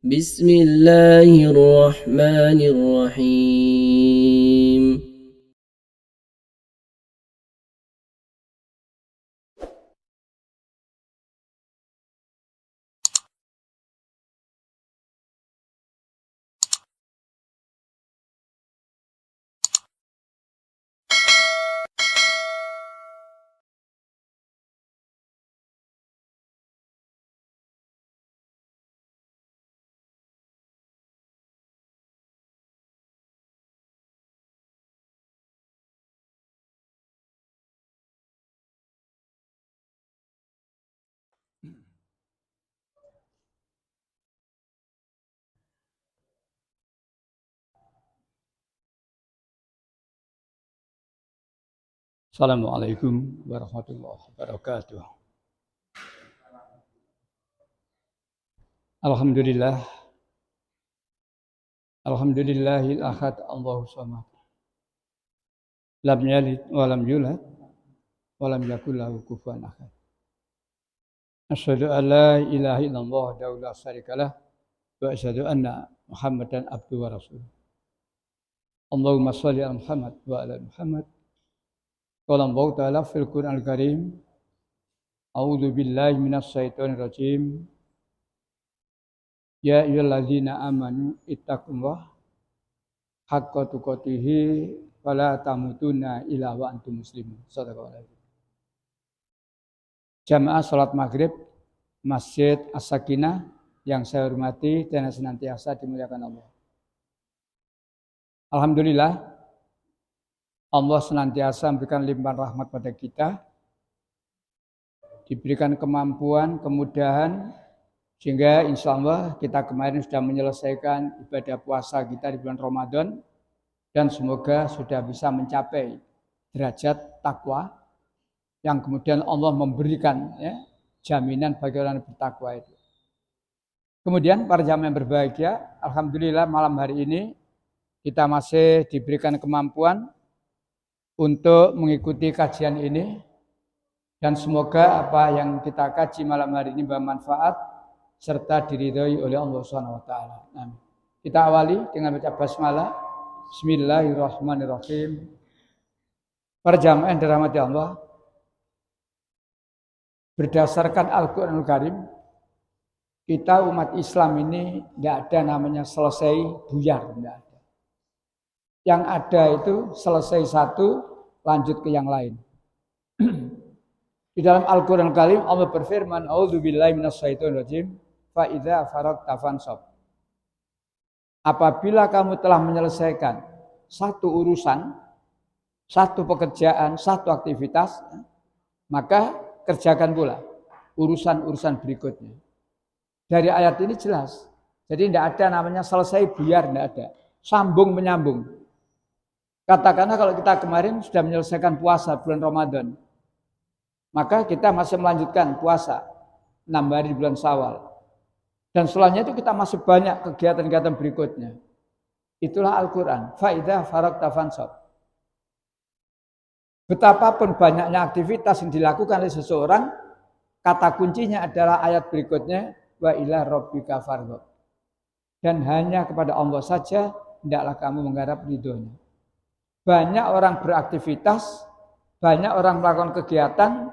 بسم الله الرحمن الرحيم. Assalamualaikum warahmatullahi wabarakatuh. Alhamdulillah. Alhamdulillahil ahad Allahu samad. Lam yalid wa lam yulad wa lam yakul lahu kufuwan ahad. Asyhadu an la ilaha illallah wahdahu la syarikalah wa asyhadu anna Muhammadan abduhu wa rasuluh. Allahumma shalli ala Muhammad wa ala Muhammad. Qala Allah Ta'ala fil Qur'anil Karim. A'udzu billahi minasy syaithanir rajim. Ya ayyuhalladzina amanu ittaqullaha haqqa tuqatih wala tamutunna illa wa antum muslimun. Shadaqallahu. Jamaah salat maghrib Masjid As-Sakinah yang saya hormati dan senantiasa dimuliakan Allah. Alhamdulillah, Allah senantiasa memberikan limpahan rahmat pada kita, diberikan kemampuan, kemudahan, sehingga insya Allah kita kemarin sudah menyelesaikan ibadah puasa kita di bulan Ramadan, dan semoga sudah bisa mencapai derajat takwa yang kemudian Allah memberikan jaminan bagi orang yang bertakwa itu. Kemudian para jamaah yang berbahagia, alhamdulillah malam hari ini kita masih diberikan kemampuan untuk mengikuti kajian ini, dan semoga apa yang kita kaji malam hari ini bermanfaat serta diridhoi oleh Allah Subhanahu wa taala. Amin. Kita awali dengan baca basmalah. Bismillahirrahmanirrahim. Para jamaah yang dirahmati Allah, berdasarkan Al-Qur'anul Karim, kita umat Islam ini tidak ada namanya selesai buyar, tidak ada. Yang ada itu selesai satu, lanjut ke yang lain. Di dalam Al-Qur'anul Karim Allah berfirman, A'udzubillahi minasyaitonir rajim, fa idza faragta fansab. Apabila kamu telah menyelesaikan satu urusan, satu pekerjaan, satu aktivitas, maka kerjakan pula urusan-urusan berikutnya. Dari ayat ini jelas. Jadi tidak ada namanya selesai buyar, tidak ada. Sambung menyambung. Katakanlah kalau kita kemarin sudah menyelesaikan puasa bulan Ramadan, maka kita masih melanjutkan puasa 6 hari di bulan Syawal. Dan setelahnya itu kita masih banyak kegiatan-kegiatan berikutnya. Itulah Al-Quran. Fa'idha faragta fansab. Betapapun banyaknya aktivitas yang dilakukan oleh seseorang, kata kuncinya adalah ayat berikutnya, wa ila rabbika farghab. Dan hanya kepada Allah saja hendaklah kamu mengharap ridhonya. Banyak orang beraktivitas, banyak orang melakukan kegiatan,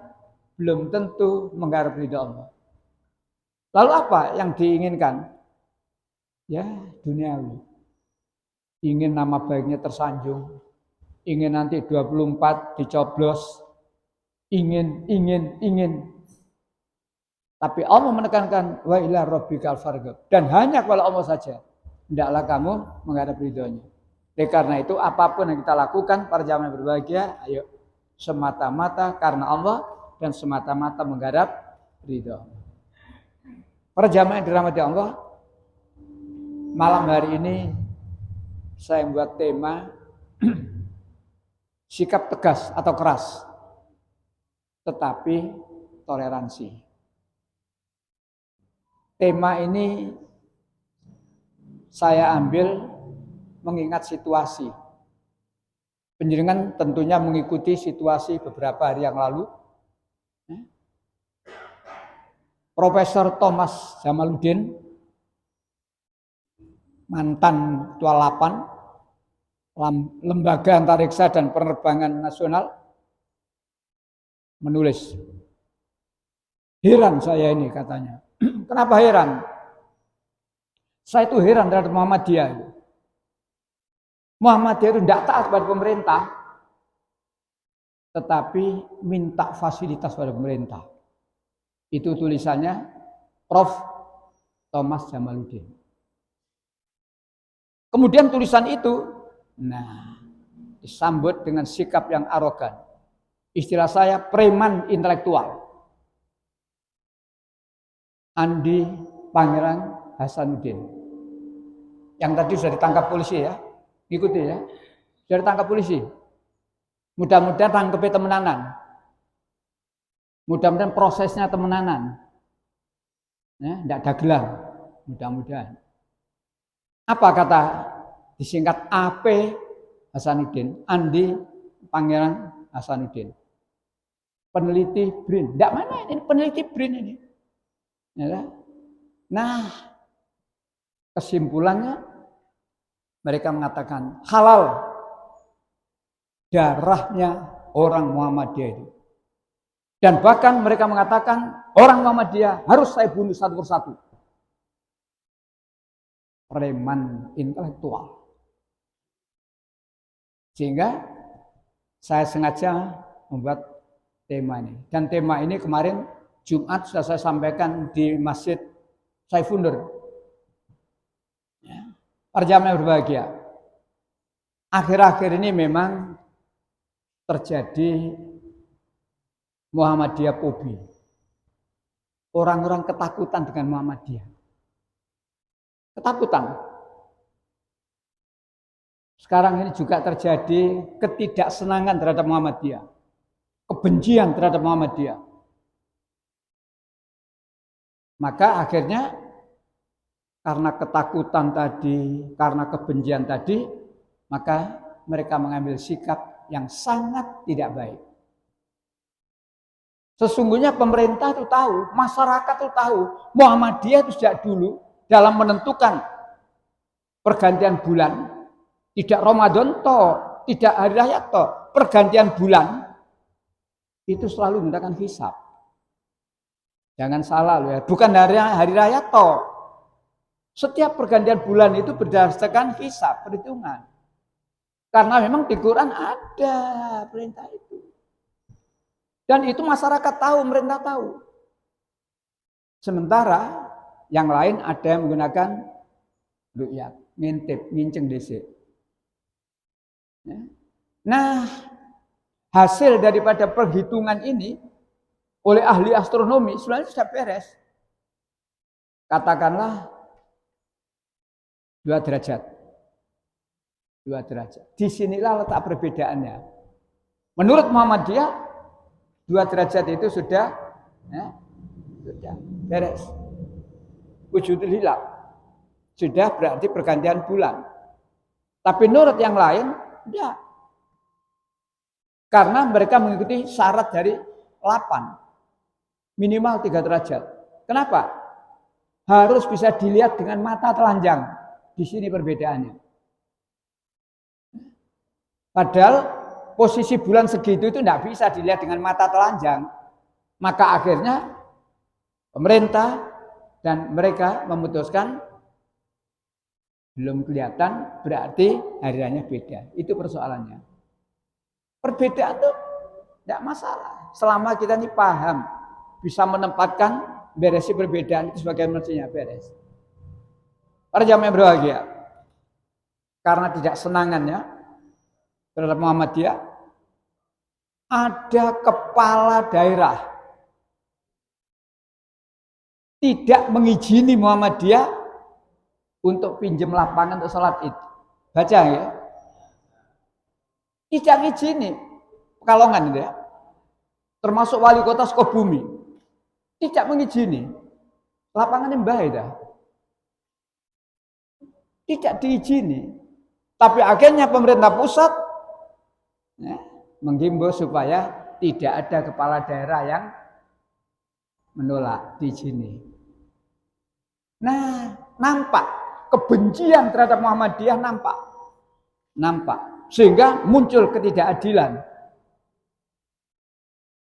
belum tentu mengharap ridho Allah. Lalu apa yang diinginkan? Ya, duniawi. Ingin nama baiknya tersanjung, ingin nanti 24 dicoblos, ingin. Tapi Allah menekankan wa ila rabbikal farghab, dan hanya kepada Allah saja hendaklah kamu mengharap ridhonya. Oleh karena itu apapun yang kita lakukan para jamaah berbahagia, ayo semata-mata karena Allah dan semata-mata mengharap ridho. Para jamaah yang dirahmati Allah, malam hari ini saya membuat tema sikap tegas atau keras, tetapi toleransi. Tema ini saya ambil mengingat situasi. Panjenengan tentunya mengikuti situasi beberapa hari yang lalu. Profesor Thomas Jamaluddin mantan Ketua Lapan, Lembaga Antariksa dan Penerbangan Nasional, menulis, heran saya ini katanya. Kenapa heran? Saya itu heran terhadap Muhammadiyah. Muhammadiyah itu tidak taat pada pemerintah, tetapi minta fasilitas pada pemerintah. Itu tulisannya Prof. Thomas Jamaluddin. Kemudian tulisan itu, disambut dengan sikap yang arogan. Istilah saya preman intelektual. Andi Pangeran Hasanuddin. Yang tadi sudah ditangkap polisi ya. Ikuti ya. Sudah ditangkap polisi. Mudah-mudahan tangkepnya temenanan. Mudah-mudahan prosesnya temenanan. Tidak dagelan. Mudah-mudahan. Apa kata disingkat AP Hasanuddin? Andi Pangeran Hasanuddin. Peneliti BRIN. Tidak mana ini peneliti BRIN ini. Ya. Nah, kesimpulannya mereka mengatakan halal darahnya orang Muhammadiyah itu. Dan bahkan mereka mengatakan orang Muhammadiyah harus saya bunuh satu persatu. Preman intelektual. Sehingga saya sengaja membuat tema ini. Dan tema ini kemarin Jumat sudah saya sampaikan di Masjid Saifundur. Para jamaah berbahagia. Akhir-akhir ini memang terjadi Muhammadiyah fobi. Orang-orang ketakutan dengan Muhammadiyah. Ketakutan. Sekarang ini juga terjadi ketidaksenangan terhadap Muhammadiyah. Kebencian terhadap Muhammadiyah. Maka akhirnya karena ketakutan tadi, karena kebencian tadi, maka mereka mengambil sikap yang sangat tidak baik. Sesungguhnya pemerintah itu tahu, masyarakat itu tahu, Muhammadiyah itu sejak dulu dalam menentukan pergantian bulan, tidak Ramadan toh, tidak hari raya toh, pergantian bulan itu selalu menggunakan hisab. Jangan salah loh ya, bukan hari raya toh. Setiap pergantian bulan itu berdasarkan hisab, perhitungan. Karena memang di Quran ada perintah itu. Dan itu masyarakat tahu, pemerintah tahu. Sementara yang lain ada yang menggunakan ru'yat, ngintip, nginceng dhisik. Nah, hasil daripada perhitungan ini oleh ahli astronomi sebenarnya sudah beres. Katakanlah 2 derajat. 2 derajat. Disinilah letak perbedaannya. Menurut Muhammadiyah 2 derajat itu sudah beres. Wujudul hilal. Sudah berarti pergantian bulan. Tapi menurut yang lain, tidak. Karena mereka mengikuti syarat dari 8. Minimal 3 derajat. Kenapa? Harus bisa dilihat dengan mata telanjang. Di sini perbedaannya. Padahal posisi bulan segitu itu tidak bisa dilihat dengan mata telanjang. Maka akhirnya pemerintah dan mereka memutuskan belum kelihatan berarti hari-harinya beda. Itu persoalannya. Perbedaan itu tidak masalah. Selama kita ini paham, bisa menempatkan beresi perbedaan itu sebagai mestinya beres. Para jamaah yang berbahagia, karena tidak senangannya terhadap Muhammadiyah, ada kepala daerah tidak mengizini Muhammadiyah untuk pinjam lapangan untuk sholat Id. Baca ya. Tidak ngizini Pekalongan itu ya. Termasuk wali kota Sukabumi. Tidak mengizini. Lapangannya mbah itu. Tidak diizini. Tapi akhirnya pemerintah pusat menghimbau supaya tidak ada kepala daerah yang menolak diizini. Nah, nampak kebencian terhadap Muhammadiyah nampak. Sehingga muncul ketidakadilan.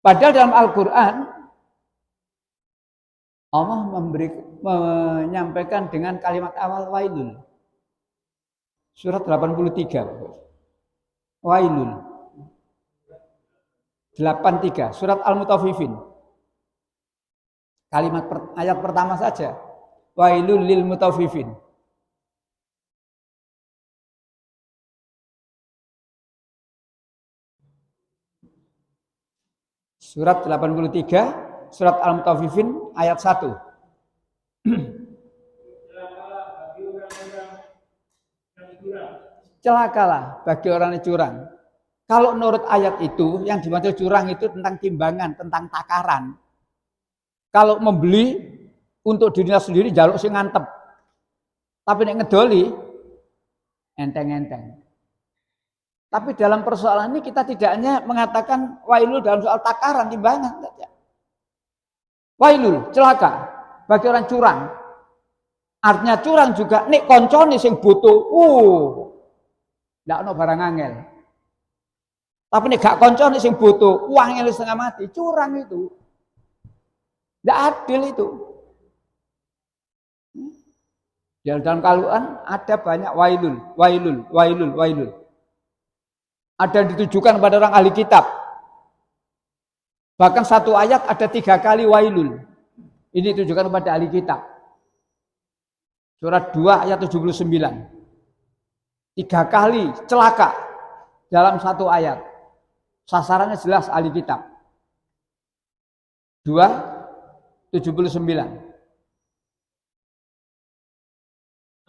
Padahal dalam Al-Quran Allah menyampaikan dengan kalimat awal wailul. Surat 83. Wailul. 83. Surat Al-Mutaffifin. Ayat pertama saja. Wailul lil mutaffifin. Surat 83, surat Al-Mutaffifin ayat 1. Celakalah bagi orang yang curang. Kalau menurut ayat itu, yang dimaksud curang itu tentang timbangan, tentang takaran. Kalau membeli untuk dirinya sendiri jaluk sing ngantep. Tapi nek ngedoli enteng-enteng. Tapi dalam persoalan ini kita tidak hanya mengatakan wailul dalam soal takaran, timbangan saja. Wailul, celaka bagi orang curang. Artinya curang juga nek koncone sing butuh, ndak ono barang angel. Tapi nek gak koncone sing butuh, uang yang setengah mati, curang itu. Ndak adil itu. Dalam Al-Quran ada banyak wailul. Ada yang ditujukan kepada orang ahli kitab. Bahkan satu ayat ada 3 kali wailul. Ini ditujukan kepada ahli kitab. Surat 2 ayat 79. 3 kali celaka dalam satu ayat. Sasarannya jelas ahli kitab. 2:79.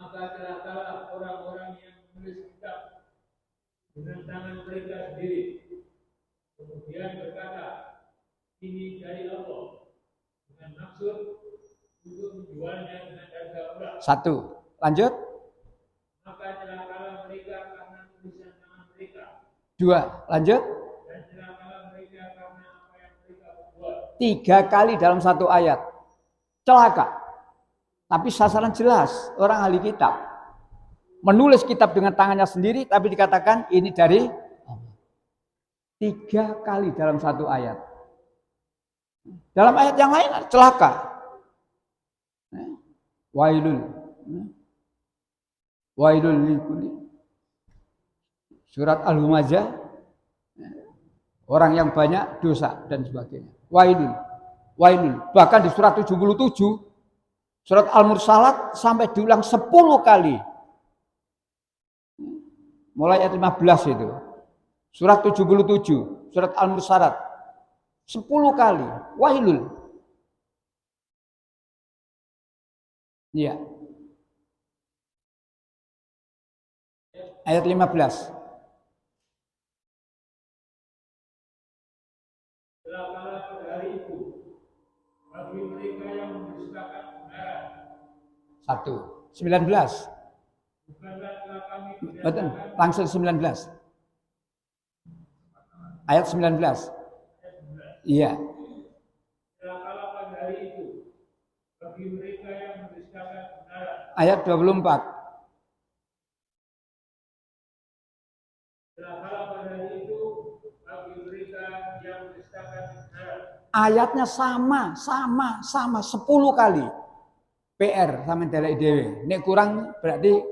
Maka celakalah orang-orang yang menulis kitab dengan tangan mereka sendiri, kemudian berkata, ini dari Allah, dengan maksud untuk menjualnya dengan harga murah. 1. Lanjut. Maka celakalah mereka karena tulisan tangan mereka. 2. Lanjut. Dan celakalah mereka karena apa yang mereka berbuat. 3 kali dalam satu ayat. Celaka. Tapi sasaran jelas, orang ahli kitab. Menulis kitab dengan tangannya sendiri, tapi dikatakan ini dari Allah. 3 kali dalam satu ayat. Dalam ayat yang lain, celaka. Wailul. Wailul likulli. Surat Al-Humazah. Orang yang banyak dosa dan sebagainya. Wailul. Bahkan di surat 77, surat Al-Mursalat sampai diulang 10 kali. Mulai ayat 15 itu. Surat 77, surat Al-Mursalat 10 kali. Wailul. Iya. Ayat 15. Celakalah pada hari itu bagi mereka yang mendustakan kebenaran. 19. Bukanlah telah kami Betul, langsung 19. Ayat 19. Iya. celakalah pada hari itu bagi mereka yang mendustakan kebenaran. Ayat 24. Celakalah pada hari itu bagi mereka yang mendustakan kebenaran. Ayatnya sama 10 kali. PR sama delek dhewe. Nek kurang berarti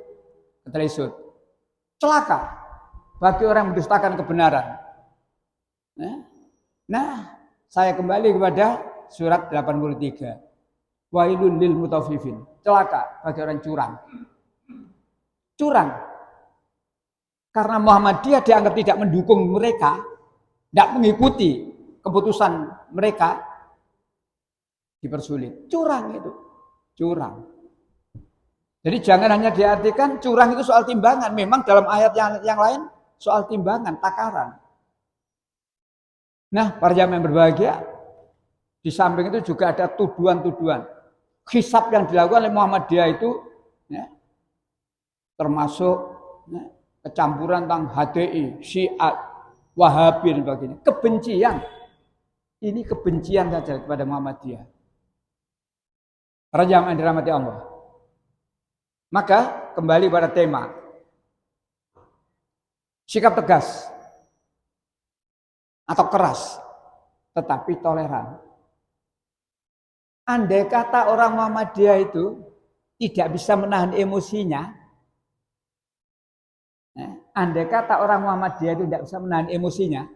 ketelisut. Celaka bagi orang yang mendustakan kebenaran. Nah, saya kembali kepada surat 83. Wailul lil mutaffifin. Celaka bagi orang curang. Curang. Karena Muhammadiyah dianggap tidak mendukung mereka, tidak mengikuti keputusan mereka, dipersulit. Curang itu. Curang. Jadi jangan hanya diartikan curang itu soal timbangan. Memang dalam ayat yang lain soal timbangan, takaran. Nah, para jamaah yang berbahagia, di samping itu juga ada tuduhan-tuduhan. Hisab yang dilakukan oleh Muhammadiyah itu ya, termasuk ya, kecampuran tentang HTI, Syiah, Wahabi dan sebagainya. Kebencian. Ini kebencian saja kepada Muhammadiyah. Para jamaah yang dirahmati Allah. Maka kembali pada tema. Sikap tegas atau keras, tetapi toleran. Andai kata orang Muhammadiyah itu tidak bisa menahan emosinya, andai kata orang Muhammadiyah itu tidak bisa menahan emosinya,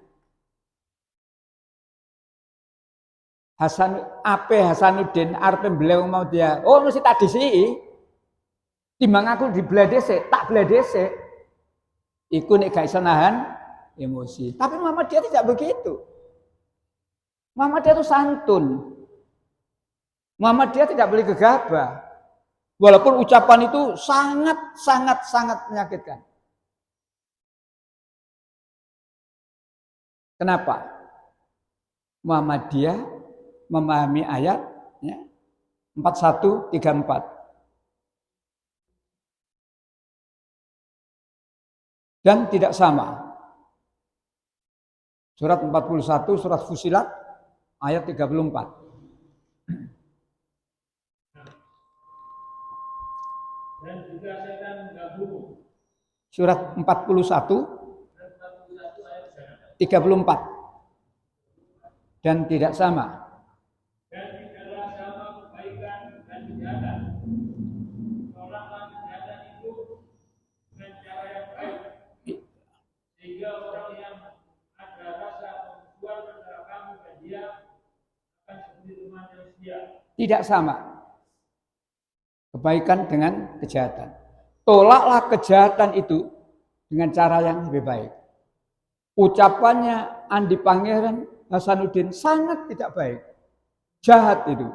Hasanuddin arep beliau mau dia, oh mesti tak disiki. Timbang aku dibelah dhisik, tak belah dhisik. Iku nek gak iso nahan emosi. Tapi Muhammadiyah tidak begitu. Muhammadiyah itu santun. Muhammadiyah tidak boleh gegabah. Walaupun ucapan itu sangat menyakitkan. Kenapa? Muhammadiyah memahami ayat ya, 4134. Dan tidak sama. Surat 41, surat Fusilat, ayat 34. Dan juga setan mengganggumu. Surat 41, 34. Dan tidak sama. Dan tidaklah sama kebaikan dan kejahatan. Tolaklah kejahatan itu dengan cara yang baik. Sehingga orang yang ada rasa permusuhan antara kamu dan dia akan seperti teman yang setia. Tidak sama. Kebaikan dengan kejahatan. Tolaklah kejahatan itu dengan cara yang lebih baik. Ucapannya Andi Pangeran Hasanuddin sangat tidak baik. Jahat itu.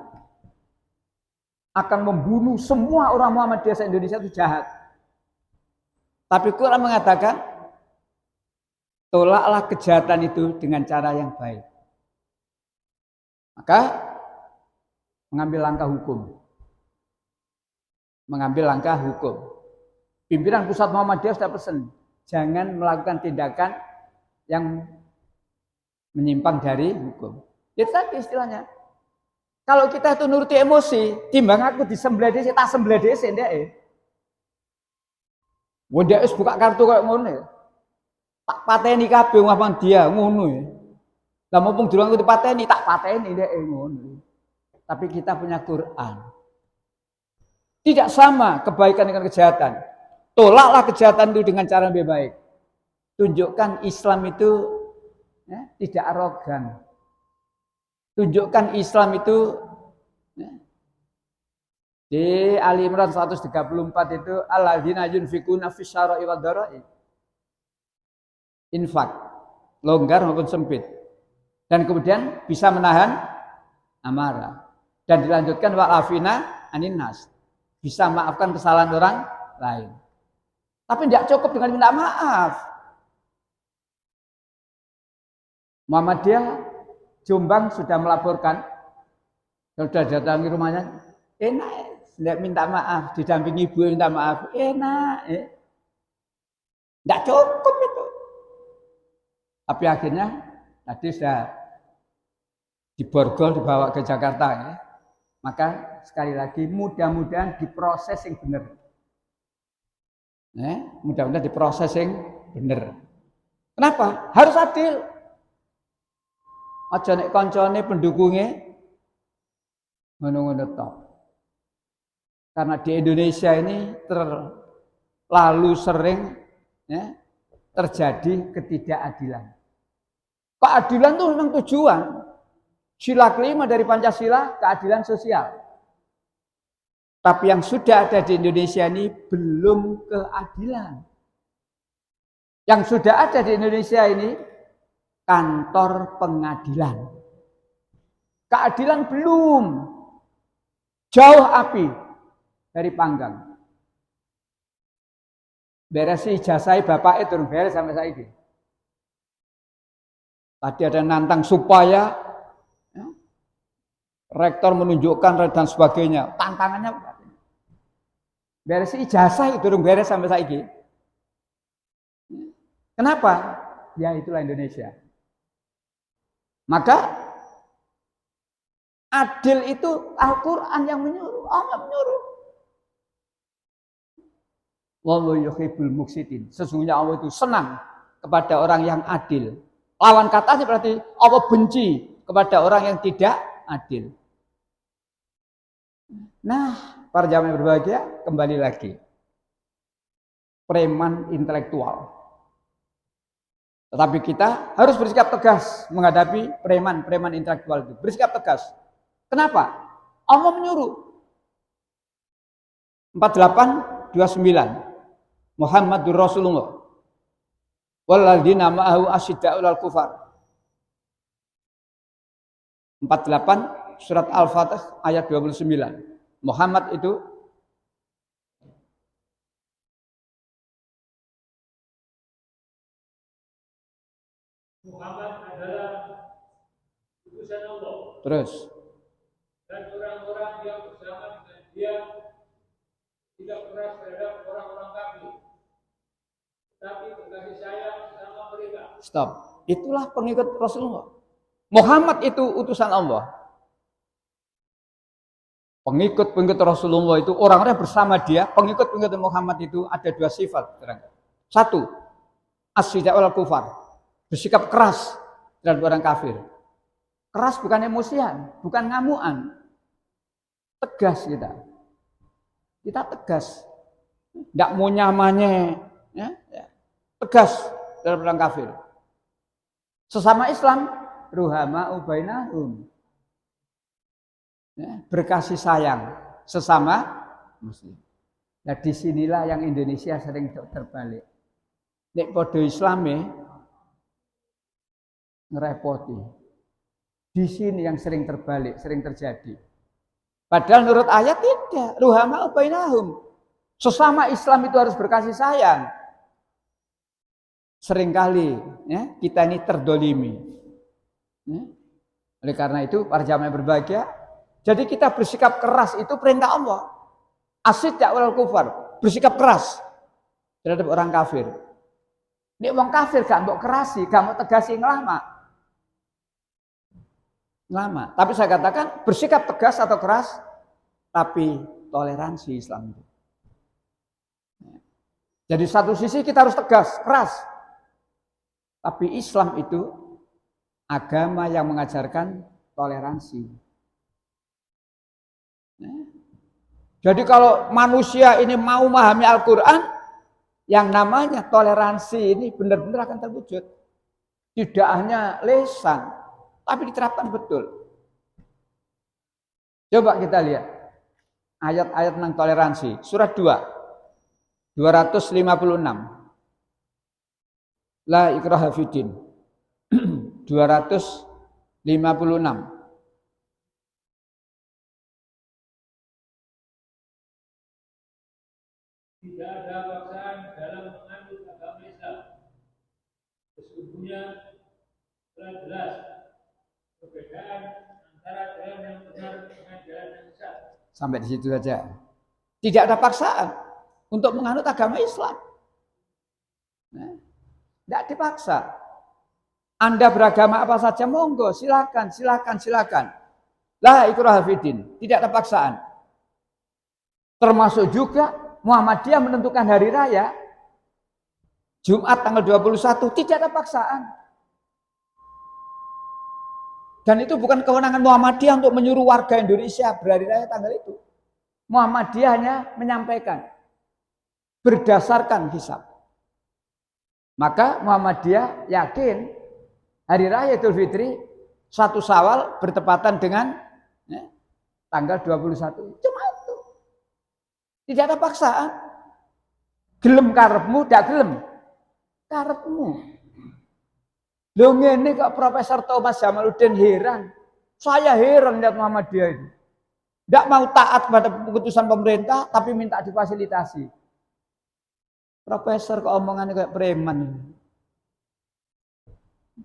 Akan membunuh semua orang Muhammadiyah se-Indonesia itu jahat. Tapi Quran mengatakan, tolaklah kejahatan itu dengan cara yang baik. Maka mengambil langkah hukum. Mengambil langkah hukum. Pimpinan pusat Muhammadiyah sudah pesan, jangan melakukan tindakan yang menyimpang dari hukum. Itu tadi istilahnya. Kalau kita itu nuruti emosi, timbang aku disembelih dhisik, tak sembelih dhisik ndek. Wong ndek wis buka kartu koyo ngono. Tak pateni kabeh wong dia ngono ya. Lah mumpung durung aku dipateni, tak pateni ndek ngono. Tapi kita punya Quran. Tidak sama kebaikan dengan kejahatan. Tolaklah kejahatan itu dengan cara lebih baik. Tunjukkan Islam itu ya, tidak arogan. Tunjukkan Islam itu ya, di Ali Imran 134 itu alladzina yunfikuna fisyara'i wad dhara'i. Infak, longgar maupun sempit. Dan kemudian bisa menahan amarah. Dan dilanjutkan wa'afina anin nas. Bisa maafkan kesalahan orang lain. Tapi tidak cukup dengan minta maaf. Muhammadiyah Jombang sudah melaporkan, sudah datangi rumahnya, enak, tidak minta maaf, didampingi ibu minta maaf, enak, tidak cukup itu. Tapi akhirnya tadi sudah diborgol, dibawa ke Jakarta, ya. Maka sekali lagi mudah-mudahan diproses yang benar. Mudah-mudahan diproses yang benar. Kenapa? Harus adil. Aja nek kancane pendukungnya ngono-ngono tok. Karena di Indonesia ini terlalu sering ya, terjadi ketidakadilan. Keadilan itu memang tujuan. Sila kelima dari Pancasila, keadilan sosial. Tapi yang sudah ada di Indonesia ini belum keadilan. Yang sudah ada di Indonesia ini kantor pengadilan. Keadilan belum. Jauh api dari panggang. Beres ijazah bapak itu beres sampai saiki. Tadi ada nantang supaya ya, rektor menunjukkan dan sebagainya. Tantangannya beres ijazah itu beres sampai saiki. Kenapa? Ya itulah Indonesia. Maka adil itu Al-Quran yang menyuruh, Allah menyuruh. Wallahu yuhibbul muqsitin. Sesungguhnya Allah itu senang kepada orang yang adil. Lawan katanya berarti Allah benci kepada orang yang tidak adil. Nah, para jamaah berbahagia, kembali lagi. Preman intelektual. Tetapi kita harus bersikap tegas menghadapi preman intelektual itu. Bersikap tegas. Kenapa? Allah menyuruh. 48:29. Muhammadur Rasulullah. Walladzina ma'ahu asyidda'ul 'alal kufar. 48 surat Al-Fatih ayat 29. Muhammad itu Muhammad adalah utusan Allah. terus Dan orang-orang yang bersama dengan dia tidak keras terhadap orang-orang kafir, tetapi berkasih sayang sama mereka. stop. Itulah pengikut Rasulullah. Muhammad itu utusan Allah. Pengikut-pengikut Rasulullah itu orang-orang bersama dia. Pengikut-pengikut Muhammad itu ada dua sifat. Satu, asyidda'ul 'alal kufar. Bersikap keras terhadap orang kafir. Keras bukan emosian, bukan ngamuan. Tegas kita. Kita tegas. Tidak mau nyamannya. Ya. Tegas terhadap orang kafir. Sesama Islam, ruhama'u bainahum. Ya, berkasih sayang sesama muslim. Nah disinilah yang Indonesia sering terbalik. Nek podo Islame ngerepoti. Di sini yang sering terbalik, sering terjadi. Padahal menurut ayat tidak. Ruhama'u bainahum. Sesama Islam itu harus berkasih sayang. Seringkali ya, kita ini terdolimi. Ya. Oleh karena itu para jamaah berbahagia, jadi kita bersikap keras itu perintah Allah. Asyidda'ul 'alal kufar, bersikap keras terhadap orang kafir. Nek wong kafir gak mbok kerasi, gak mau tegasi ngelama. Tapi saya katakan bersikap tegas atau keras, tapi toleransi Islam itu. Jadi satu sisi kita harus tegas, keras. Tapi Islam itu agama yang mengajarkan toleransi. Jadi kalau manusia ini mau memahami Al-Quran, yang namanya toleransi ini benar-benar akan terwujud. Tidak hanya lisan, tapi diterapkan betul. Coba kita lihat ayat-ayat tentang toleransi. Surat 2, 256. La ikraha fiddin. 256. Tidak ada paksaan dalam menganut agama Islam. Sesungguhnya telah jelas perbedaan antara jalan yang benar dengan jalan yang sesat. Sampai di situ saja. Tidak ada paksaan untuk menganut agama Islam. Tidak dipaksa. Anda beragama apa saja, monggo, silakan. La ikraha fiddin, tidak ada paksaan. Termasuk juga Muhammadiyah menentukan hari raya Jumat tanggal 21, tidak ada paksaan. Dan itu bukan kewenangan Muhammadiyah untuk menyuruh warga Indonesia berhari raya tanggal itu. Muhammadiyah hanya menyampaikan berdasarkan hisab. Maka Muhammadiyah yakin hari raya Idul Fitri 1 Syawal bertepatan dengan tanggal 21. Cuma itu. Tidak ada paksaan. Gelem karepmu, tidak gelem karepmu. Loh ngene kok Profesor Thomas Jamaluddin heran. Saya heran lihat Muhammadiyah itu. Tidak mau taat pada keputusan pemerintah tapi minta difasilitasi. Profesor kok omongannya kayak preman.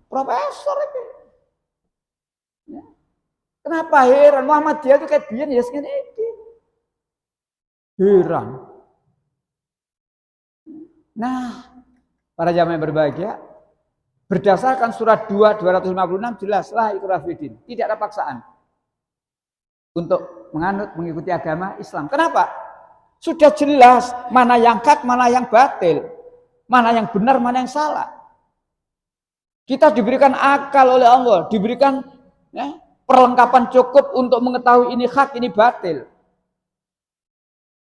Profesor itu. Ya. Kenapa heran? Muhammadiyah itu kayak biyen ya ngene iki. Heran. Nah, para jamaah berbahagia, berdasarkan surat 2 256 jelaslah ikrah fiddin. Tidak ada paksaan untuk mengikuti agama Islam. Kenapa? Sudah jelas mana yang hak, mana yang batil, mana yang benar, mana yang salah. Kita diberikan akal oleh Allah, diberikan perlengkapan cukup untuk mengetahui ini hak, ini batil.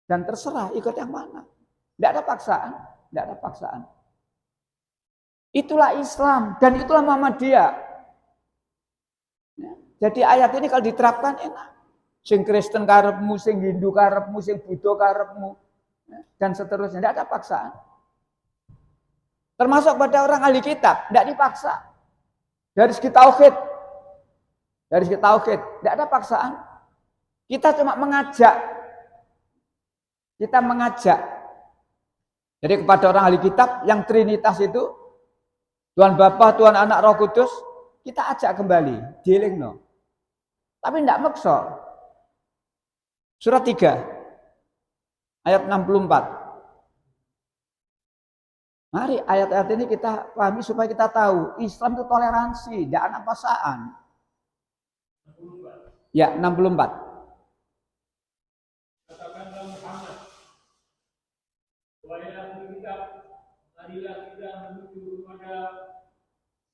Dan terserah ikut yang mana. Tidak ada paksaan, tidak ada paksaan. Itulah Islam dan itulah Muhammadiyah. Jadi ayat ini kalau diterapkan enak. Sing Kristen karepmu, sing Hindu karepmu, sing Buddha karepmu, dan seterusnya. Tidak ada paksaan. Termasuk pada orang ahli kitab, tidak dipaksa. Dari segi tauhid, tidak ada paksaan. Kita cuma mengajak. Kita mengajak. Jadi kepada orang ahli kitab yang Trinitas itu, Tuhan Bapa, Tuhan Anak, Roh Kudus, kita ajak kembali, dielingno. Tapi tidak maksa. Surat 3 ayat 64. Mari ayat-ayat ini kita pahami supaya kita tahu Islam itu toleransi, tidak ada paksaan. Ya, 64. Katakanlah Muhammad, wahai ahli kitab, marilah kita menuju pada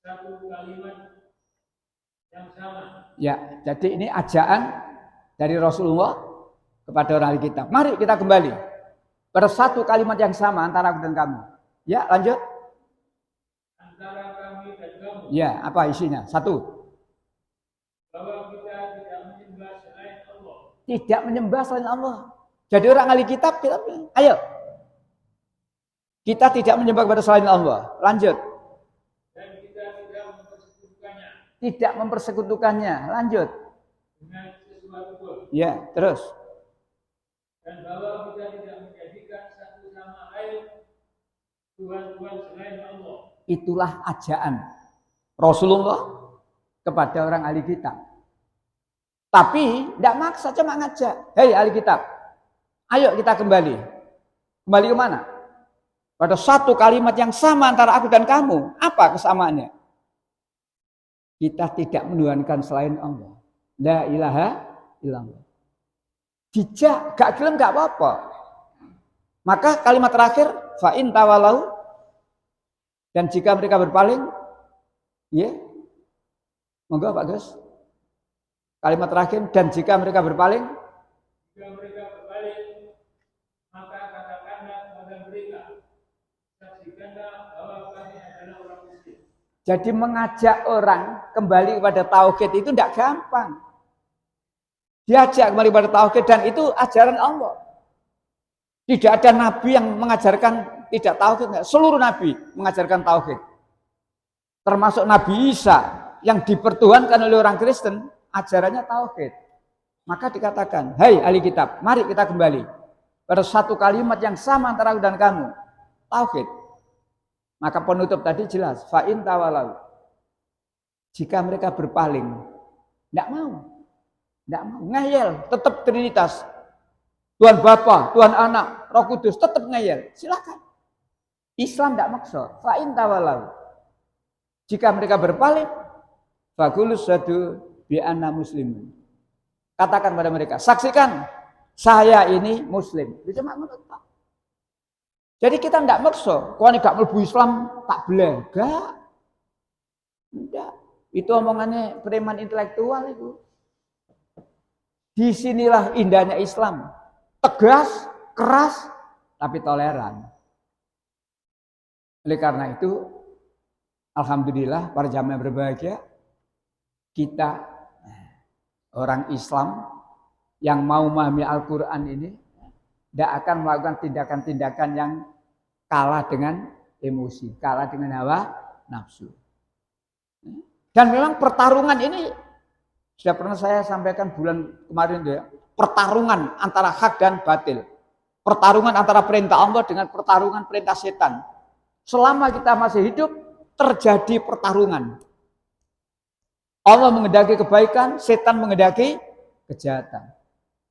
satu kalimat yang sama. Ya, jadi ini ajaan dari Rasulullah kepada orang ahli kitab. Mari kita kembali pada satu kalimat yang sama antara aku dan kamu. Ya, lanjut. Antara kami dan kamu. Ya, apa isinya? Satu. Bahwa kita tidak menyembah selain Allah. Tidak menyembah selain Allah. Jadi orang ahli kitab, kita ayo. Kita tidak menyembah kepada selain Allah. Lanjut. Dan kita tidak mempersekutukannya. Tidak mempersekutukannya. Lanjut. Dengan sesuatu pun. Ya, terus. Dan bahwa kita tidak menjadikan satu sama lain Tuhan-Tuhan selain Allah. Itulah ajaan Rasulullah kepada orang ahli kitab. Tapi tidak maksa, cuma ngajak. Hei ahli kitab, ayo kita kembali. Kembali ke mana? Pada satu kalimat yang sama antara aku dan kamu. Apa kesamaannya? Kita tidak menuhankan selain Allah. La ilaha illallah. Dijak, gak gelem gak apa-apa. Maka kalimat terakhir, fa'in tawalau, dan jika mereka berpaling, ya, monggo Pak Gus. Kalimat terakhir, dan jika mereka berpaling, maka katakanlah kepada mereka, saksikanlah bahwa kami adalah orang miskin. jadi mengajak orang kembali kepada tauhid itu tidak gampang. Diajak kembali kepada tauhid dan itu ajaran Allah. Tidak ada nabi yang mengajarkan tidak tauhid. Seluruh nabi mengajarkan tauhid. Termasuk Nabi Isa yang dipertuhankan oleh orang Kristen, ajarannya tauhid. Maka dikatakan, "Hai ahli kitab, mari kita kembali pada satu kalimat yang sama antara aku dan kamu, tauhid." Maka penutup tadi jelas, fa'in tawalau. Jika mereka berpaling, tidak mau. Tidak mau, ngeyel, tetap Trinitas. Tuhan Bapa, Tuhan Anak, Roh Kudus, tetap ngeyel. Silakan. Islam tidak maksa. Fa'in tawalau. Jika mereka berpaling, faqulus sadu bi'anna muslimun. Katakan pada mereka, saksikan saya ini muslim. Itu cuma menurut. Jadi kita tidak maksa. Kau ini gak mlebu Islam tak boleh. Enggak. Itu omongannya preman intelektual itu. Disinilah indahnya Islam. Tegas, keras, tapi toleran. Oleh karena itu, alhamdulillah para jamaah berbahagia, kita orang Islam yang mau memahami Al-Quran ini tidak akan melakukan tindakan-tindakan yang kalah dengan emosi, kalah dengan hawa nafsu. Dan memang pertarungan ini sudah pernah saya sampaikan bulan kemarin itu ya, pertarungan antara hak dan batil. Pertarungan antara perintah Allah dengan pertarungan perintah setan. Selama kita masih hidup, terjadi pertarungan. Allah menghendaki kebaikan, setan menghendaki kejahatan.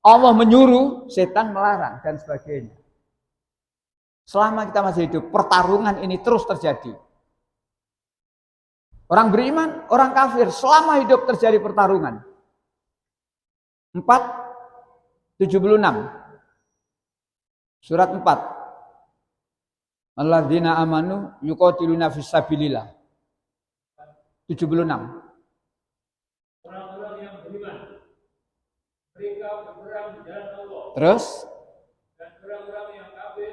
Allah menyuruh, setan melarang, dan sebagainya. Selama kita masih hidup, pertarungan ini terus terjadi. Orang beriman, orang kafir, selama hidup terjadi pertarungan. 4:76. Surat 4. Alladzina amanu yuqatiluna fisabilillah. 76. Orang-orang yang beriman, mereka berperang di jalan Allah. Terus Dan orang-orang yang kafir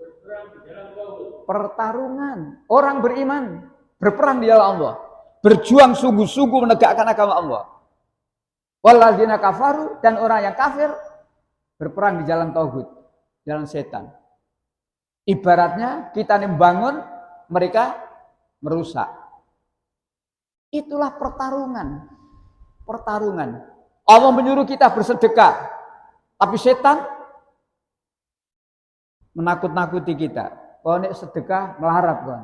berperang di jalan Tauhid. pertarungan. Orang beriman berperang di jalan Allah. Berjuang sungguh-sungguh menegakkan agama Allah. Walladzina kafaru, dan orang yang kafir berperang di jalan tauhid, jalan setan. Ibaratnya kita membangun, mereka merusak. Itulah pertarungan. Pertarungan. Allah menyuruh kita bersedekah, tapi setan menakut-nakuti kita. Kalau nek sedekah melarat kan.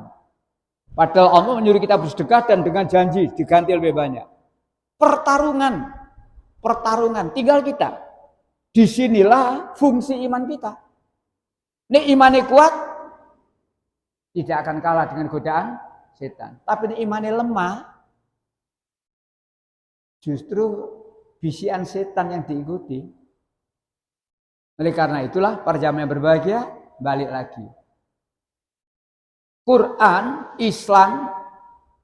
Padahal Allah menyuruh kita bersedekah dan dengan janji diganti lebih banyak. Pertarungan. Pertarungan, tinggal kita. Disinilah fungsi iman kita. Nek imannya kuat, tidak akan kalah dengan godaan setan. Tapi nek imannya lemah, justru bisian setan yang diikuti. Oleh karena itulah para jamaah yang berbahagia, balik lagi. Quran, Islam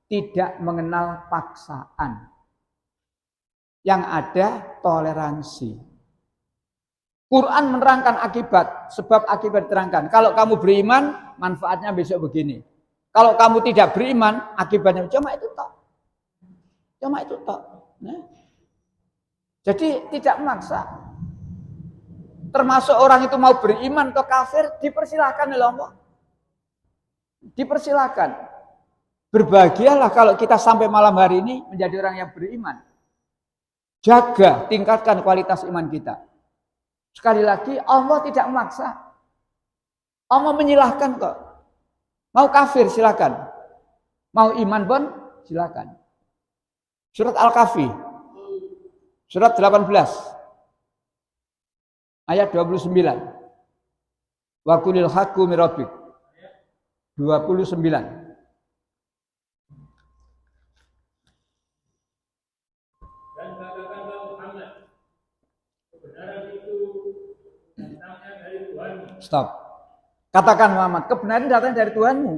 tidak mengenal paksaan. Yang ada toleransi. Quran menerangkan akibat, sebab akibat diterangkan. Kalau kamu beriman, manfaatnya besok begini. Kalau kamu tidak beriman, akibatnya cuma itu tok. Cuma itu tok. Nah. Jadi tidak memaksa. Termasuk orang itu mau beriman atau kafir, dipersilakan oleh Allah. Dipersilakan. Berbahagialah kalau kita sampai malam hari ini menjadi orang yang beriman. Jaga, tingkatkan kualitas iman kita. Sekali lagi, Allah tidak memaksa. Allah menyilahkan kok. Mau kafir silakan. Mau iman pun silakan. Surat Al-Kahfi. Surat 18. Ayat 29. Wa qulil haqqu mir rabbik. 29. Stop. Katakan Muhammad, kebenaran datang dari Tuhanmu.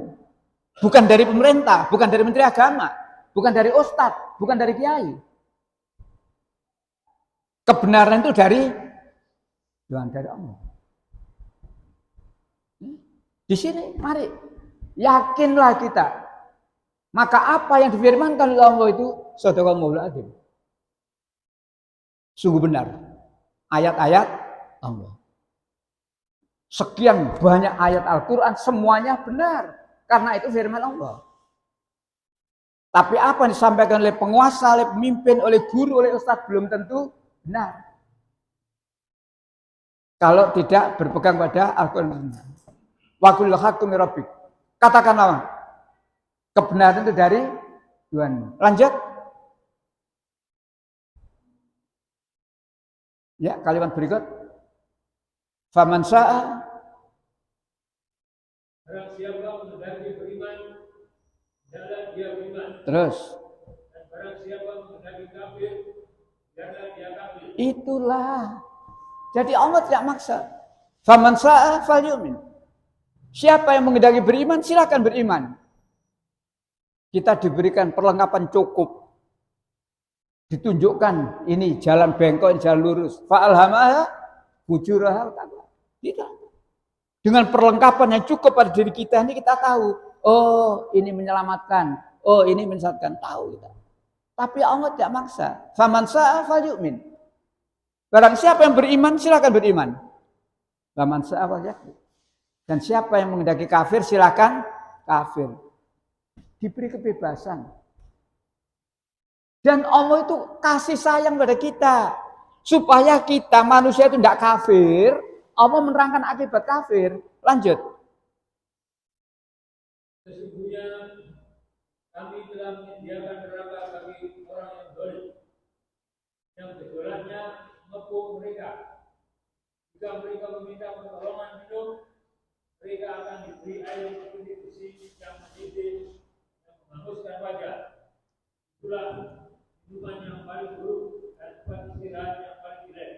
Bukan dari pemerintah, bukan dari menteri agama, bukan dari ustadz, bukan dari kiai. Kebenaran itu dari Tuhan, dari Allah. Di sini, mari yakinlah kita. Maka apa yang difirmankan oleh Allah itu sadaqal maula adzim. Sungguh benar. Ayat-ayat Allah. Sekian banyak ayat Al-Quran, semuanya benar. Karena itu firman Allah. Tapi apa yang disampaikan oleh penguasa, oleh pemimpin, oleh guru, oleh ustadz, belum tentu benar. Kalau tidak berpegang pada Al-Quran. Wa qulil haqqu mir rabbik. Katakanlah, kebenaran itu dari Tuhan. Lanjut. Ya, kalimat berikut. Faman sa'a, barang siapa menghendaki beriman, janganlah dia beriman. Terus. Dan barang siapa menghendaki kafir, janganlah dia kafir. Itulah. Jadi Allah tidak maksa. Faman sa'a falyu'min. Siapa yang menghendaki beriman, silakan beriman. Kita diberikan perlengkapan cukup. Ditunjukkan ini jalan bengkok, jalan lurus. Fa'alhamaha fujuraha taqwa. Tidak. Dengan perlengkapan yang cukup pada diri kita ini kita tahu. Oh, ini menyelamatkan. Oh, ini menyesatkan. Tahu kita. Tapi Allah tidak maksa. Faman sa'a falyu'min. Barang siapa yang beriman, silakan beriman. Faman sa'a falyakfur. Dan siapa yang menghendaki kafir, silakan kafir. Diberi kebebasan. Dan Allah itu kasih sayang pada kita. Supaya kita manusia itu tidak kafir. Allah menerangkan akibat kafir. Lanjut. Sesungguhnya kami telah menyediakan neraka bagi orang yang zalim, yang kejualannya mengepung mereka. Jika mereka meminta pertolongan minum, mereka akan diberi air seperti besi yang mendidih, yang menghanguskan wajah. Itulah minuman yang paling buruk dan tempat istirahat yang paling jelek.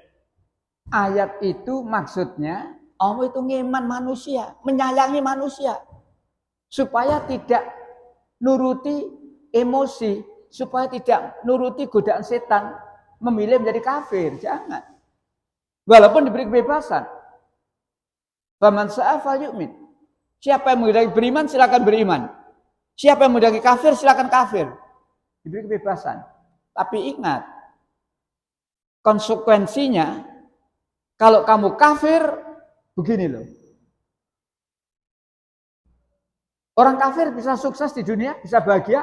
Ayat itu maksudnya Allah itu ngeman manusia, menyayangi manusia. Supaya tidak nuruti emosi, supaya tidak nuruti godaan setan, memilih menjadi kafir. Jangan. Walaupun diberi kebebasan. Faman sa'a falyu'min. Siapa yang menghendaki beriman, silakan beriman. Siapa yang menghendaki kafir, silakan kafir. Diberi kebebasan. Tapi ingat, konsekuensinya, kalau kamu kafir, begini loh. Orang kafir bisa sukses di dunia, bisa bahagia?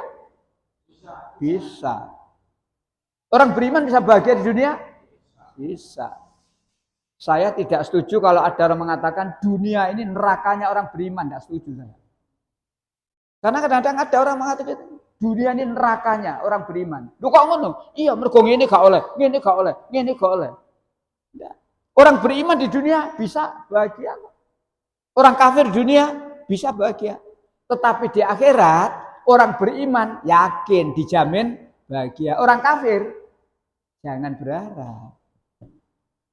Bisa. Orang beriman bisa bahagia di dunia? Bisa. Saya tidak setuju kalau ada orang mengatakan dunia ini nerakanya orang beriman, tidak setuju saya. Karena kadang-kadang ada orang mengatakan dunia ini nerakanya orang beriman. Lu kok ngono? Iya, mergo ngene gak oleh, ngene gak oleh, ngene gak oleh. Orang beriman di dunia bisa bahagia. Orang kafir di dunia bisa bahagia. Tetapi di akhirat orang beriman yakin dijamin bahagia. Orang kafir jangan berharap.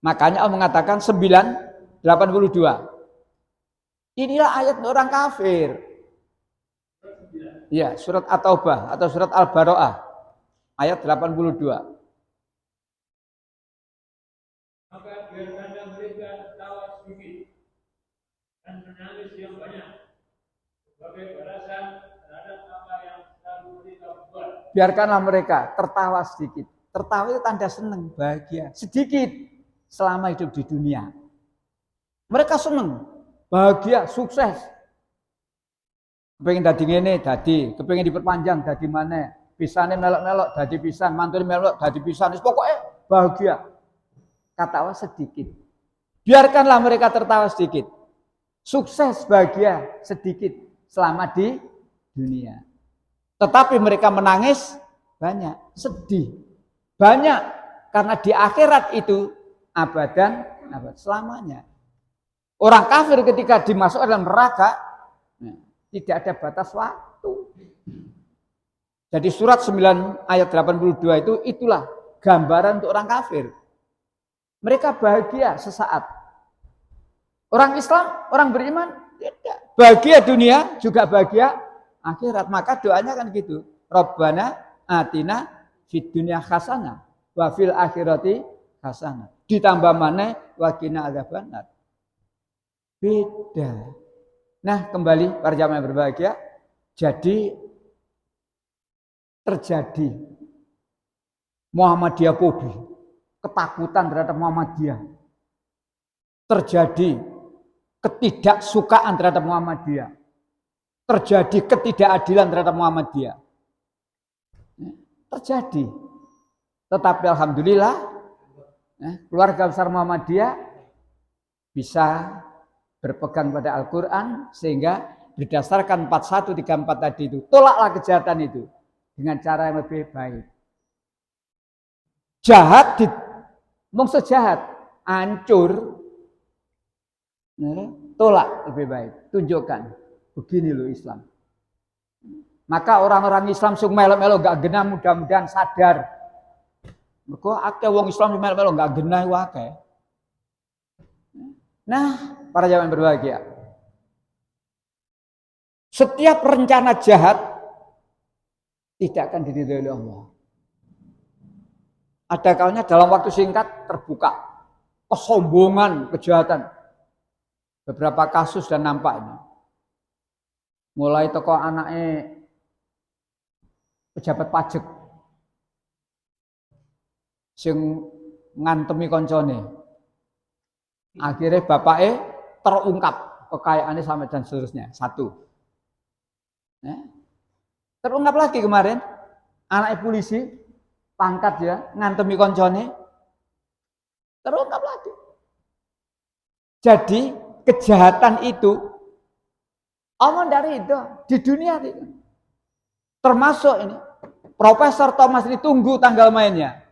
Makanya Allah mengatakan 9:82. Inilah ayat orang kafir. Ya, surat At-Taubah atau surat Al-Bara'ah ayat 82. Maka biarkanlah mereka tertawa sedikit dan menangis yang banyak sebagai balasan terhadap apa yang selalu mereka buat. Biarkanlah mereka tertawa sedikit. Tertawa itu tanda senang, bahagia. Sedikit selama hidup di dunia. Mereka senang, bahagia, sukses. Kepengen dadi ngene, dadi. Kepengen diperpanjang, dadi mana. Pisane melok-melok, dadi pisan. Mantune melok, dadi pisan. Pokoknya bahagia. Katawa sedikit. Biarkanlah mereka tertawa sedikit. Sukses, bahagia sedikit selama di dunia. Tetapi mereka menangis banyak, sedih banyak, karena di akhirat itu abadan, selamanya. Orang kafir ketika dimasukkan dalam neraka tidak ada batas waktu. Jadi surat 9 ayat 82 itulah gambaran untuk orang kafir. Mereka bahagia sesaat. Orang Islam, orang beriman tidak. Bahagia dunia juga bahagia akhirat. Maka doanya kan gitu. Rabbana atina fid dunya hasanah wa fil akhirati hasanah. Ditambah mana wa qina adzabannar. Beda. Nah, kembali para jamaah yang berbahagia. Jadi terjadi Muhammadiyah Fobi, ketakutan terhadap Muhammadiyah. Terjadi ketidaksukaan terhadap Muhammadiyah. Terjadi ketidakadilan terhadap Muhammadiyah. Terjadi. Tetapi alhamdulillah keluarga besar Muhammadiyah bisa berpegang pada Al-Quran sehingga berdasarkan 4134 tadi itu tolaklah kejahatan itu dengan cara yang lebih baik. Jahat mungkin jahat, hancur, tolak lebih baik, tunjukkan begini loh Islam. Maka orang-orang Islam sing melo-melo gak genah mudah-mudahan sadar. Mergo akeh wong Islam sing melo-melo gak genah wae. Nah, para jamaah berbahagia. Setiap rencana jahat tidak akan diridhoi oleh Allah. Ada kalanya dalam waktu singkat terbuka kesombongan, kejahatan. Beberapa kasus dan nampaknya. Mulai toko anaknya pejabat pajak sing ngantemi koncone. Akhirnya bapaknya terungkap kekayaannya sampai dan seterusnya. Satu. Terungkap lagi kemarin anaknya polisi pangkat ya ngantemi koncone. Terungkap lagi. Jadi kejahatan itu omong dari itu di dunia itu. Termasuk ini Profesor Thomas ini tunggu tanggal mainnya.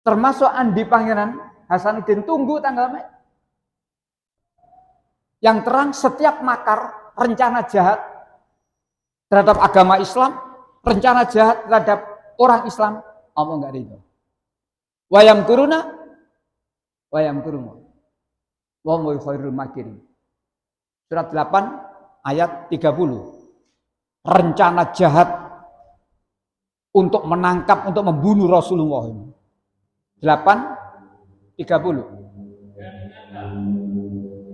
Termasuk Andi Pangeran Hasanuddin tunggu tanggal main. Yang terang setiap makar, rencana jahat terhadap agama Islam, rencana jahat terhadap orang Islam, Allah enggak ridho. Wayam kuruna. Wa huwa khairul makirin. Surat 8 ayat 30. Rencana jahat untuk menangkap, untuk membunuh Rasulullah ini. 8:30. Dan ingatlah,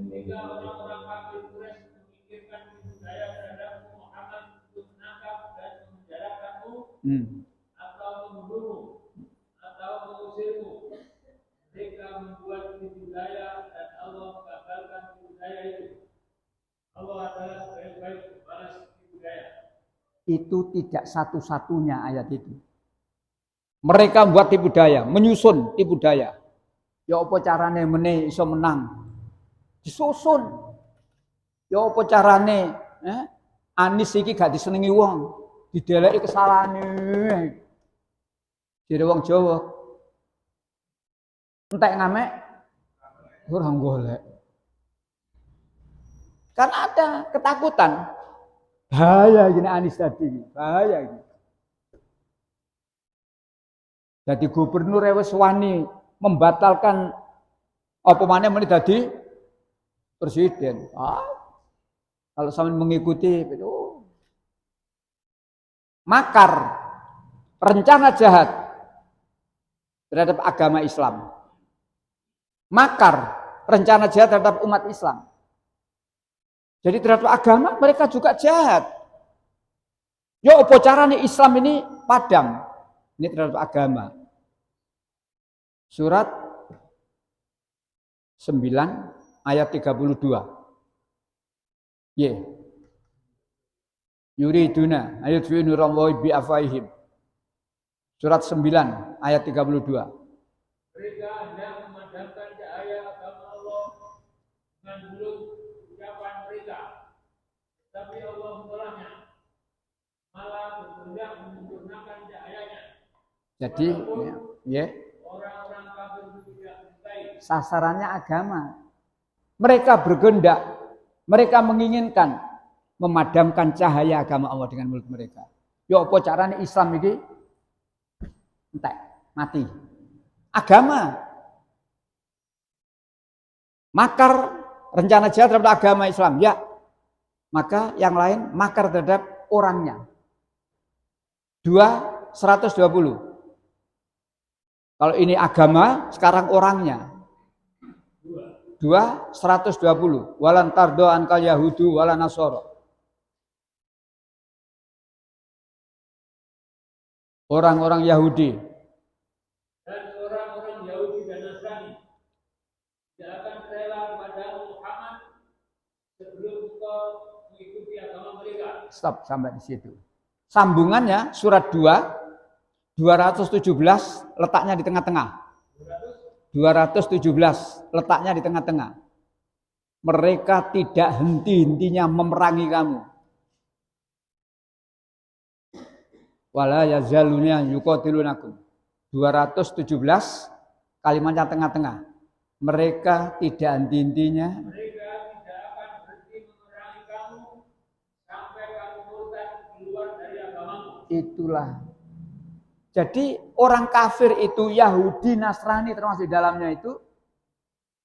ketika orang-orang kafir Quraisy memikirkan budaya terhadap Muhammad untuk menangkap dan memenjarakanmu, atau membunuh, atau mengusirmu, mereka membuat budaya dan Allah menggagalkan budaya itu. Allah adalah sebaik-baik balas budaya. Itu tidak satu-satunya ayat itu. Mereka buat tipu daya, menyusun tipu daya. Ya apa carane meneh iso menang? Disusun. Ya apa carane Anis iki gak disenengi wong, dideleki kesalahane. Jare wong Jawa. Entek ngamek ora golek. Kan ada ketakutan. Bahaya gini Anis tadi, bahaya gini. Jadi gubernur wis wani membatalkan apa maneh meneh dadi presiden. Kalau sampean mengikuti makar, rencana jahat terhadap agama Islam. Makar, rencana jahat terhadap umat Islam. Jadi terhadap agama mereka juga jahat. Ya apa carane Islam ini padam? Ini terhadap agama. Surat 9 ayat 32. Yuriduna ayat fi nurallahi bi afaihim. Surat 9 ayat 32. Mereka hendak memadamkan cahaya agama Allah dengan mulut ucapan mereka, tapi Allah menolaknya, malah berkehendak menyempurnakan cahayanya. Jadi, orang-orang kafir tidak menyukai. Sasarannya agama. Mereka berkehendak, mereka menginginkan memadamkan cahaya agama Allah dengan mulut mereka. Ya apa caranya Islam ini entek, mati. Agama. Makar rencana jahat terhadap agama Islam, ya. Maka yang lain makar terhadap orangnya. 2:120. Kalau ini agama, sekarang orangnya. 2:120. Walan tardo ankal yahudu walan nasoro. Orang-orang Yahudi. Dan orang-orang Yahudi dan Nasrani tidak akan rela kepada Muhammad sebelum engkau mengikuti agama mereka. Stop sampai di situ. Sambungannya surat 217 letaknya di tengah-tengah. 217 letaknya di tengah-tengah. Mereka tidak henti-hentinya memerangi kamu. Wala yazaluna yuqatilunakum. 217 kalimatnya tengah-tengah. Mereka tidak henti-hentinya. Mereka tidak akan berhenti memerangi kamu sampai kamu murtad keluar dari agamamu. Itulah. Jadi orang kafir itu Yahudi, Nasrani termasuk di dalamnya itu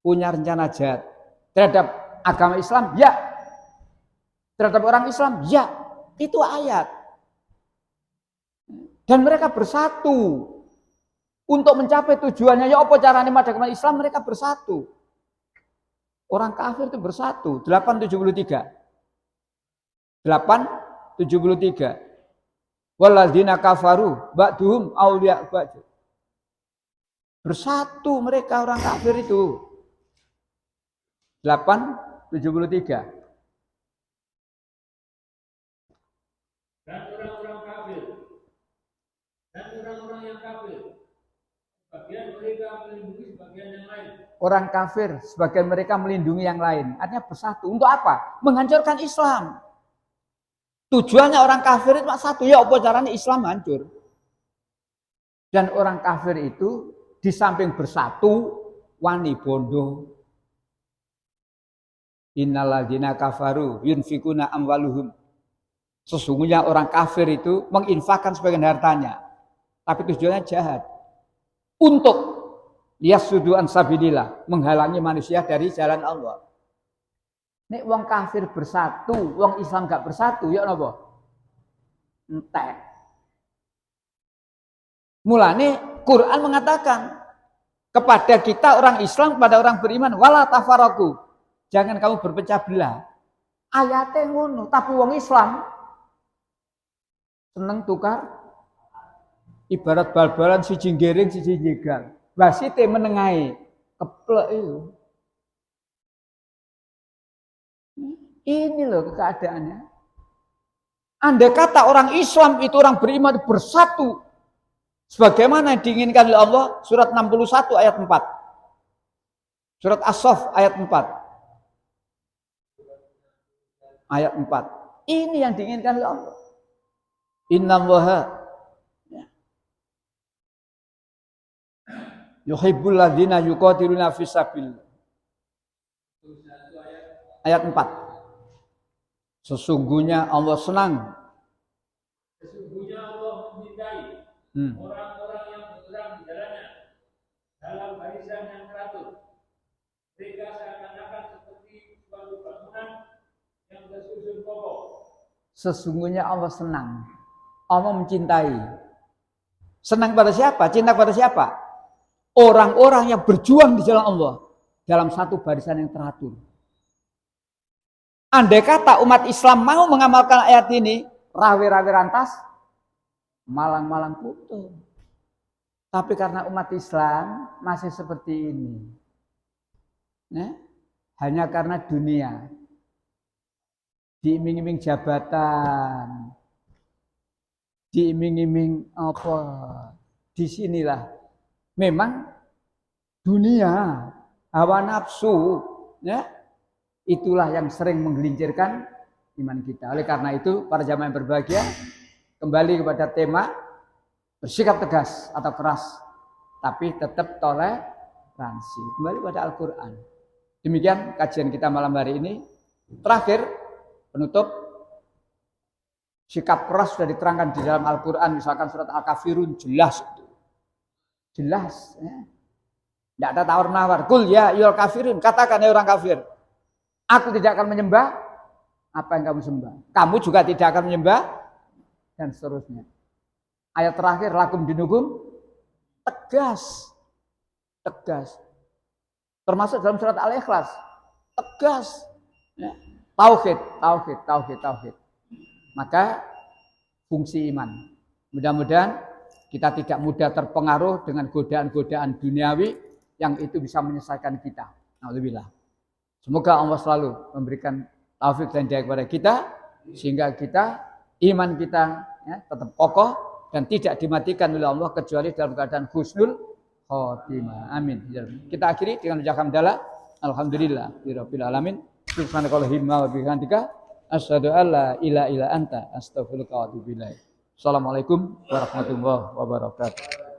punya rencana jahat terhadap agama Islam, ya. Terhadap orang Islam, ya. Itu ayat. Dan mereka bersatu untuk mencapai tujuannya. Ya apa caranya agama Islam? Mereka bersatu. Orang kafir itu bersatu. 8:73. 8:73. Walladzina kafaru ba'duhum auliya ba'd. Bersatu mereka orang kafir itu. 8:73. Dan orang-orang kafir dan orang-orang yang kafir, sebagian mereka melindungi sebagian yang lain. Orang kafir sebagian mereka melindungi yang lain. Artinya bersatu. Untuk apa? Menghancurkan Islam. Tujuannya orang kafir itu satu, ya apa caranya Islam hancur. Dan orang kafir itu di samping bersatu, wani bondo. Innalladzina kafaru yunfikuna amwaluhum. Sesungguhnya orang kafir itu menginfakkan sebagian hartanya. Tapi tujuannya jahat. Untuk liyasuddu an sabilillah, menghalangi manusia dari jalan Allah. Nek wong kafir bersatu, wong Islam gak bersatu, ya napa? Entek. Mulane Quran mengatakan kepada kita orang Islam, kepada orang beriman, wala tafaraku. Jangan kamu berpecah belah. Ayatnya ngono, tapi wong Islam seneng tukar ibarat bal-balan siji nggiring siji njegal. Wasite menengahi keplek itu. Ini loh keadaannya. Andai kata orang Islam itu orang beriman bersatu sebagaimana diinginkan oleh Allah, surat 61 ayat 4. Surat As-Saff ayat 4. Ayat 4. Ini yang diinginkan oleh Allah. Innallaha yuhibbul ladzina yuqatiluna fisabilillah. Ayat 4. Sesungguhnya Allah senang. Sesungguhnya Allah mencintai orang-orang yang berperang di jalannya dalam barisan yang teratur. Mereka seakan-akan seperti suatu bangunan yang tersusun kokoh. Sesungguhnya Allah senang. Allah mencintai. Senang pada siapa? Cinta pada siapa? Orang-orang yang berjuang di jalan Allah dalam satu barisan yang teratur. Andai kata umat Islam mau mengamalkan ayat ini, rawe-rawe rantas, malang-malang putus. Tapi karena umat Islam masih seperti ini, hanya karena dunia, diiming-iming jabatan, diiming-iming apa, disinilah memang dunia, hawa nafsu, itulah yang sering menggelincirkan iman kita. Oleh karena itu, para jamaah yang berbahagia, kembali kepada tema bersikap tegas atau keras, tapi tetap toleransi. Kembali pada Al-Quran. Demikian kajian kita malam hari ini. Terakhir, penutup, sikap keras sudah diterangkan di dalam Al-Quran. Misalkan surat Al-Kafirun, jelas itu. Jelas. Tidak ada tawar-menawar. Kul ya ayyuhal kafirun, katakan ya orang kafir. Aku tidak akan menyembah apa yang kamu sembah. Kamu juga tidak akan menyembah dan seterusnya. Ayat terakhir lakum dinukum, tegas. Tegas. Termasuk dalam surat Al-Ikhlas. Tegas. Tauhid. Maka fungsi iman. Mudah-mudahan kita tidak mudah terpengaruh dengan godaan-godaan duniawi yang itu bisa menyelesaikan kita. Alhamdulillah. Semoga Allah selalu memberikan taufik dan hidayah kepada kita sehingga iman kita tetap kokoh dan tidak dimatikan oleh Allah kecuali dalam keadaan husnul khotimah. Amin. Kita akhiri dengan ucapan hamdalah. Alhamdulillah rabbil alamin. Subhanakallahumma wa bihamdika asyhadu an la ilaha illa anta astaghfiruka wa atubu ilaik. Assalamualaikum warahmatullahi wabarakatuh.